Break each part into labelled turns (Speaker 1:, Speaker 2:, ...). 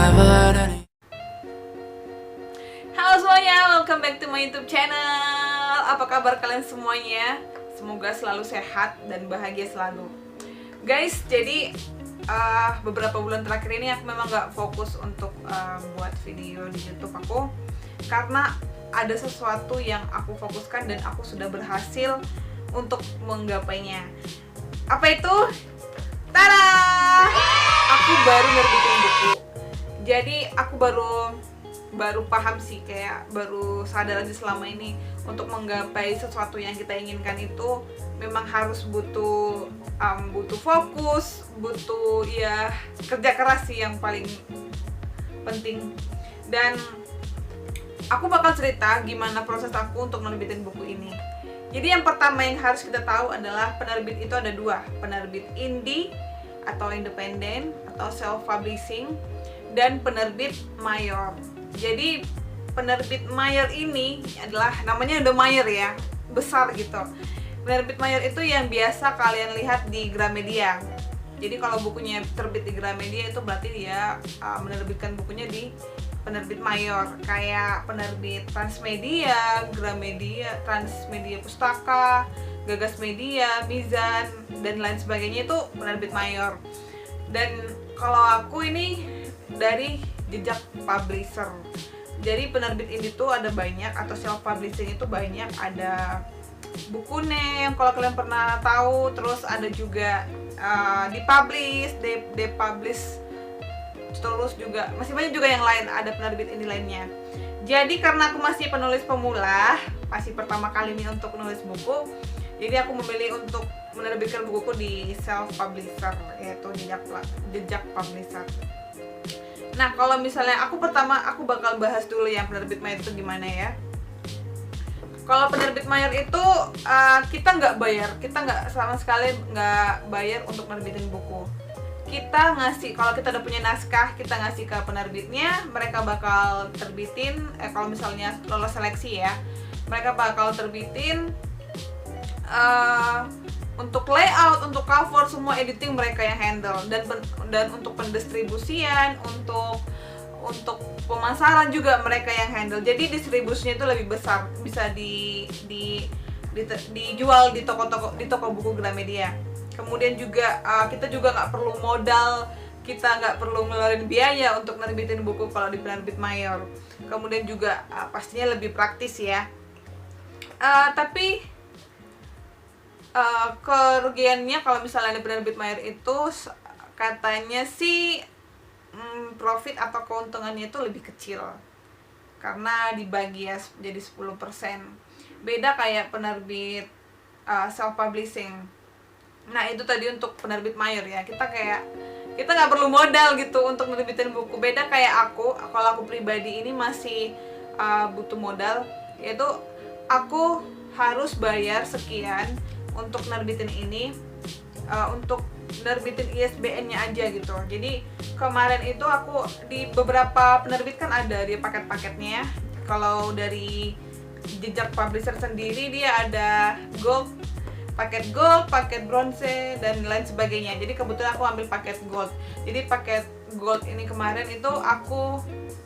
Speaker 1: Halo semuanya, welcome back to my YouTube channel. Apa kabar kalian semuanya? Semoga selalu sehat dan bahagia selalu. Guys, jadi beberapa bulan terakhir ini aku memang gak fokus untuk buat video di YouTube aku, karena ada sesuatu yang aku fokuskan dan aku sudah berhasil untuk menggapainya. Apa itu? Tada! Aku baru nerbitin buku. Jadi aku baru paham sih, kayak baru sadar aja selama ini untuk menggapai sesuatu yang kita inginkan itu memang harus butuh fokus, butuh ya kerja keras sih yang paling penting. Dan aku bakal cerita gimana proses aku untuk nerbitin buku ini. Jadi yang pertama yang harus kita tahu adalah penerbit itu ada dua, penerbit indie atau independen atau self publishing, dan penerbit mayor. Jadi penerbit mayor ini adalah namanya udah mayor ya, besar gitu. Penerbit mayor itu yang biasa kalian lihat di Gramedia. Jadi kalau bukunya terbit di Gramedia itu berarti dia menerbitkan bukunya di penerbit mayor, kayak penerbit Transmedia, Gramedia, Transmedia Pustaka, Gagas Media, Mizan, dan lain sebagainya itu penerbit mayor. Dan kalau aku ini dari Jejak Publisher. Jadi penerbit indie itu ada banyak, atau self publishing itu banyak, ada Bukunem kalau kalian pernah tahu, terus ada juga dipublish, depublish, terus juga masih banyak juga yang lain, ada penerbit indie lainnya. Jadi karena aku masih penulis pemula, masih pertama kali nih untuk menulis buku, jadi aku memilih untuk menerbitkan bukuku di self publisher, yaitu Jejak Publisher. Nah, kalau misalnya aku bakal bahas dulu yang penerbit mayor itu gimana ya. Kalau penerbit mayor itu kita nggak bayar, kita nggak sama sekali nggak bayar untuk nerbitin buku. Kita ngasih, kalau kita udah punya naskah, kita ngasih ke penerbitnya, mereka bakal terbitin. Kalau misalnya lolos seleksi ya, mereka bakal terbitin. Untuk layout, untuk cover, semua editing mereka yang handle, dan untuk pendistribusian, untuk pemasaran juga mereka yang handle. Jadi distribusinya itu lebih besar, bisa dijual di toko buku Gramedia. Kemudian juga kita juga nggak perlu modal, kita nggak perlu ngeluarin biaya untuk nerbitin buku kalau di penerbit mayor. Kemudian juga pastinya lebih praktis ya. Tapi kerugiannya kalau misalnya di penerbit mayor itu katanya sih profit atau keuntungannya itu lebih kecil karena dibagi ya jadi 10%. Beda kayak penerbit self publishing. Nah, itu tadi untuk penerbit mayor ya. Kita nggak perlu modal gitu untuk nerbitin buku. Beda kayak kalau aku pribadi ini masih butuh modal, yaitu aku harus bayar sekian untuk nerbitin ini, untuk nerbitin ISBN-nya aja gitu. Jadi kemarin itu aku di beberapa penerbit kan ada dia paket-paketnya. Kalau dari Jejak Publisher sendiri dia ada gold, paket bronze, dan lain sebagainya. Jadi kebetulan aku ambil paket gold. Jadi paket gold ini kemarin itu aku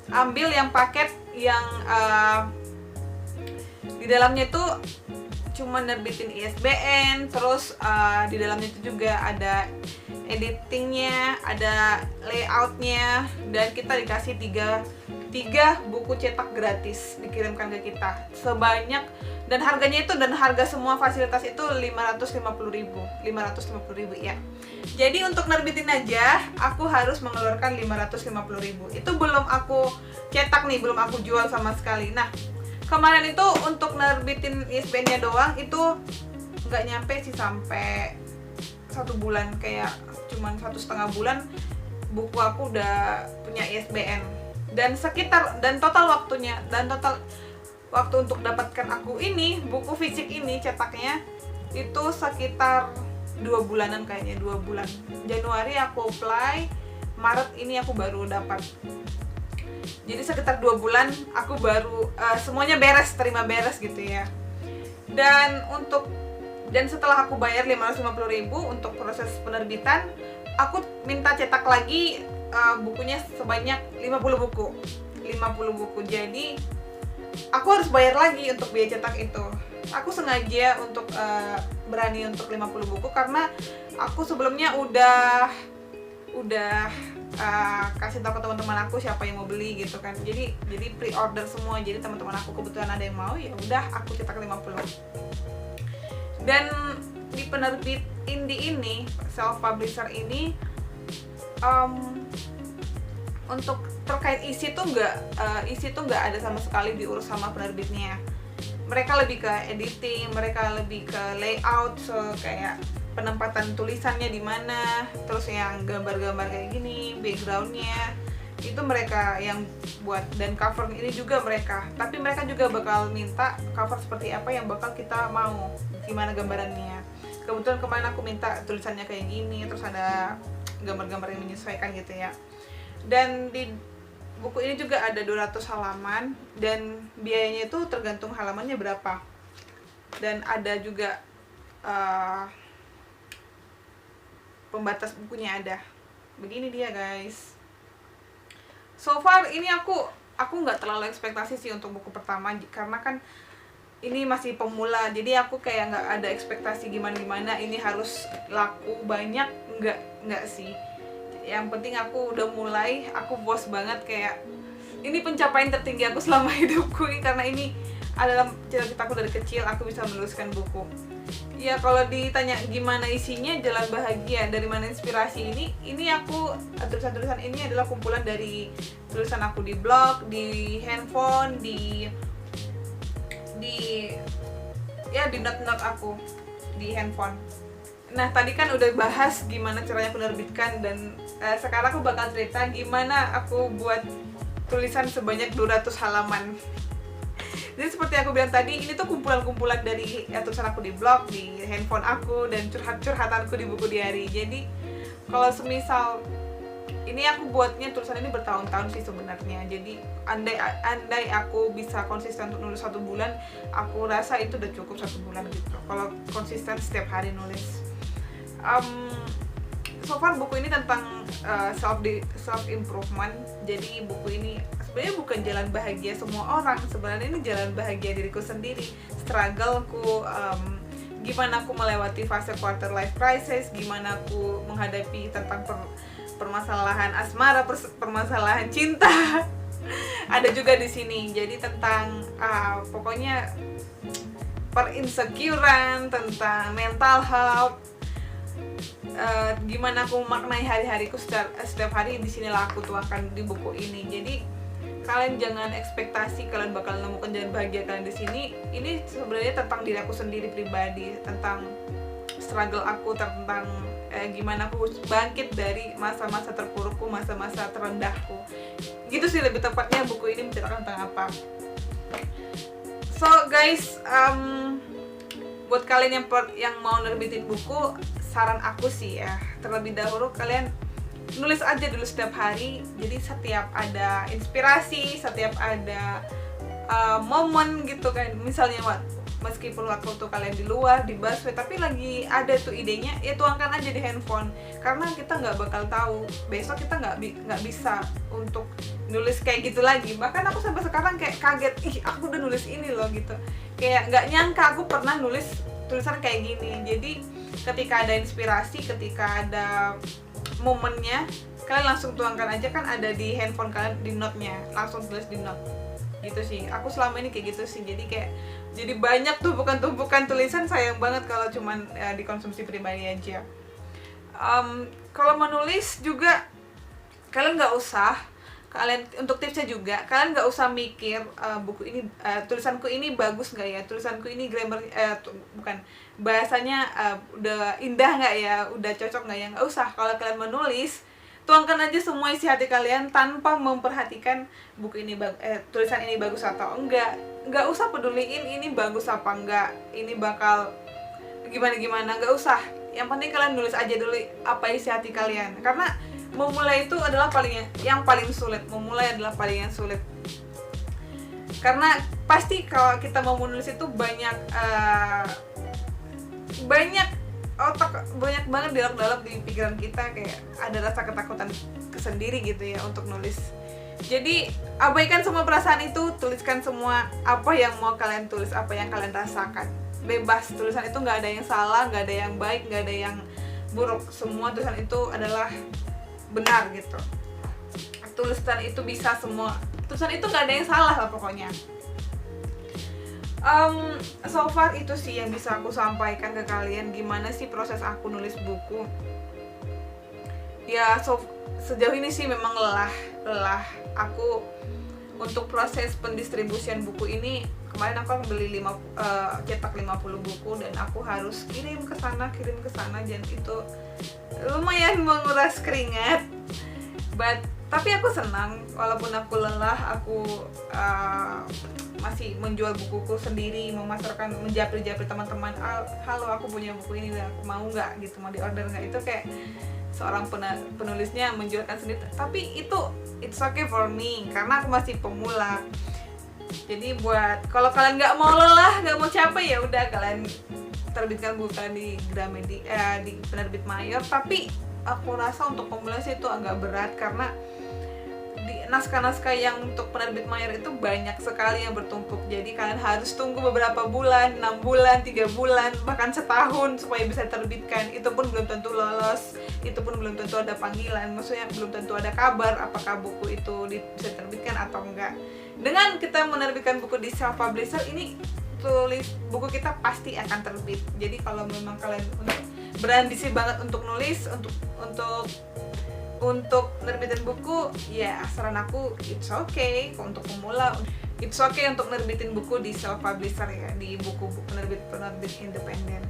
Speaker 1: ambil yang paket yang di dalamnya itu cuma nerbitin ISBN, terus di dalamnya itu juga ada editingnya, ada layoutnya, dan kita dikasih tiga buku cetak gratis dikirimkan ke kita sebanyak, dan harga semua fasilitas itu 550.000 ya. Jadi untuk nerbitin aja aku harus mengeluarkan 550.000. Itu belum aku cetak nih, belum aku jual sama sekali. Nah, kemarin itu untuk nerbitin ISBN-nya doang itu nggak nyampe sih sampai 1 bulan, kayak cuman 1,5 bulan buku aku udah punya ISBN. Dan total waktu untuk dapatkan aku ini buku fisik ini cetaknya itu sekitar 2 bulanan kayaknya, 2 bulan. Januari aku apply, Maret ini aku baru dapat. Jadi sekitar 2 bulan aku baru semuanya terima beres gitu ya. Dan setelah aku bayar 550.000 untuk proses penerbitan, aku minta cetak lagi bukunya sebanyak 50 buku. 50 buku. Jadi aku harus bayar lagi untuk biaya cetak itu. Aku sengaja untuk berani untuk 50 buku karena aku sebelumnya udah kasih tahu ke teman-teman aku siapa yang mau beli gitu kan. Jadi pre-order semua. Jadi teman-teman aku kebetulan ada yang mau, ya udah aku cetak 50. Dan di penerbit indie ini, self publisher ini, untuk terkait isi tuh nggak ada sama sekali diurus sama penerbitnya. Mereka lebih ke editing, mereka lebih ke layout, so kayak penempatan tulisannya di mana, terus yang gambar-gambar kayak gini, backgroundnya itu mereka yang buat, dan cover ini juga mereka. Tapi mereka juga bakal minta cover seperti apa yang bakal kita mau, gimana gambarannya. Kebetulan kemarin aku minta tulisannya kayak gini, terus ada gambar-gambar yang menyesuaikan gitu ya. Dan di buku ini juga ada 200 halaman dan biayanya itu tergantung halamannya berapa. Dan ada juga pembatas bukunya ada. Begini dia guys. So far ini aku nggak terlalu ekspektasi sih untuk buku pertama, karena kan ini masih pemula, jadi aku kayak nggak ada ekspektasi gimana ini harus laku banyak, nggak sih. Yang penting aku udah mulai, aku bos banget, kayak ini pencapaian tertinggi aku selama hidupku ini, karena ini adalah cita-citaku dari kecil, aku bisa menuliskan buku. Ya kalau ditanya gimana isinya, jalan bahagia, dari mana inspirasi ini aku, tulisan-tulisan ini adalah kumpulan dari tulisan aku di blog, di handphone, di note-note aku di handphone. Nah tadi kan udah bahas gimana caranya aku menerbitkan, dan sekarang aku bakal cerita gimana aku buat tulisan sebanyak 200 halaman. Jadi seperti aku bilang tadi, ini tuh kumpulan-kumpulan dari tulisan aku di blog, di handphone aku, dan curhat-curhatanku di buku diary. Jadi kalau semisal ini aku buatnya tulisan ini bertahun-tahun sih sebenarnya. Jadi andai aku bisa konsisten untuk nulis 1 bulan, aku rasa itu udah cukup 1 bulan gitu. Kalau konsisten setiap hari nulis. So far buku ini tentang self improvement. Jadi buku ini sebenarnya bukan jalan bahagia semua orang. Sebenarnya ini jalan bahagia diriku sendiri. Struggleku, gimana aku melewati fase quarter life crisis, gimana aku menghadapi tentang permasalahan asmara, permasalahan cinta. Ada juga di sini. Jadi tentang pokoknya perinsecurean, tentang mental health. Gimana aku memaknai hari-hariku setiap hari, di sinilah aku tuangkan di buku ini. Jadi kalian jangan ekspektasi kalian bakal menemukan jalan bahagia kalian di sini. Ini sebenarnya tentang diri aku sendiri pribadi, tentang struggle aku, tentang gimana aku bangkit dari masa-masa terpurukku, masa-masa terendahku. Gitu sih lebih tepatnya buku ini menceritakan tentang apa. So guys, buat kalian yang mau nerbitin buku, saran aku sih ya, terlebih dahulu kalian nulis aja dulu setiap hari. Jadi setiap ada inspirasi, setiap ada momen gitu kan, misalnya meskipun waktu tuh kalian di luar, di busway, tapi lagi ada tuh idenya, ya tuangkan aja di handphone. Karena kita nggak bakal tahu besok kita nggak bisa untuk nulis kayak gitu lagi. Bahkan aku sampai sekarang kayak kaget, ih aku udah nulis ini loh gitu, kayak nggak nyangka aku pernah nulis tulisan kayak gini. Jadi ketika ada inspirasi, ketika ada momennya, kalian langsung tuangkan aja, kan ada di handphone kalian, di note-nya, langsung tulis di note. Gitu sih, aku selama ini kayak gitu sih. Jadi banyak tumpukan tulisan, sayang banget kalau cuman dikonsumsi pribadi aja. Kalau menulis juga kalian nggak usah, untuk tipsnya juga, kalian nggak usah mikir buku ini, tulisanku ini bagus nggak ya, tulisanku ini grammar, bahasanya udah indah nggak ya, udah cocok nggak ya. Nggak usah. Kalau kalian menulis, tuangkan aja semua isi hati kalian tanpa memperhatikan buku ini tulisan ini bagus atau enggak. Nggak usah peduliin ini bagus apa enggak, ini bakal gimana, nggak usah. Yang penting kalian nulis aja dulu apa isi hati kalian, karena memulai itu adalah yang paling sulit. Memulai adalah paling yang sulit, karena pasti kalau kita mau menulis itu banyak otak banyak banget dialog-dialog di pikiran kita, kayak ada rasa ketakutan sendiri gitu ya untuk nulis. Jadi abaikan semua perasaan itu, tuliskan semua apa yang mau kalian tulis, apa yang kalian rasakan. Bebas, tulisan itu nggak ada yang salah, nggak ada yang baik, nggak ada yang buruk. Semua tulisan itu adalah benar gitu. Tulisan itu bisa semua, tulisan itu nggak ada yang salah lah pokoknya. So far itu sih yang bisa aku sampaikan ke kalian, gimana sih proses aku nulis buku. Ya sejauh ini sih memang lelah aku untuk proses pendistribusian buku ini. Kemarin aku beli cetak 50 buku dan aku harus kirim ke sana dan itu lumayan menguras keringat. Tapi aku senang walaupun aku lelah, aku masih menjual bukuku sendiri, memasarkan, menjapri-japri teman-teman. Halo, aku punya buku ini, aku mau nggak gitu, mau diorder nggak? Itu kayak seorang penulisnya menjualkan sendiri. Tapi it's okay for me karena aku masih pemula. Jadi buat kalau kalian nggak mau lelah, nggak mau capek, ya udah kalian terbitkan buku kalian di Gramedia, di penerbit mayor. Tapi aku rasa untuk pemula sih itu agak berat karena di naskah-naskah yang untuk penerbit mayor itu banyak sekali yang bertumpuk. Jadi kalian harus tunggu beberapa bulan, 6 bulan, 3 bulan, bahkan setahun supaya bisa diterbitkan. Itu pun belum tentu lolos, itu pun belum tentu ada panggilan. Maksudnya belum tentu ada kabar apakah buku itu bisa diterbitkan atau enggak. Dengan kita menerbitkan buku di self publisher ini, tulis buku kita pasti akan terbit. Jadi kalau memang kalian berambisi banget untuk nulis, untuk nerbitin buku, ya saran aku it's okay. Untuk pemula it's okay untuk nerbitin buku di self publisher ya, di buku penerbit independen.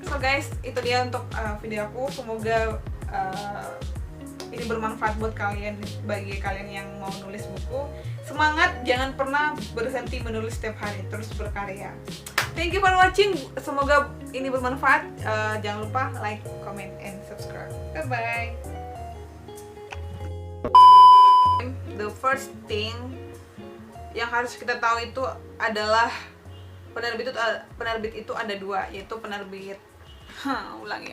Speaker 1: So guys, itu dia untuk video aku. Semoga ini bermanfaat buat kalian, bagi kalian yang mau nulis buku. Semangat, jangan pernah berhenti menulis setiap hari, terus berkarya. Thank you for watching. Semoga ini bermanfaat. Jangan lupa like, comment, and subscribe. Bye-bye. The first thing yang harus kita tahu itu adalah penerbit itu ada dua, yaitu penerbit ulangi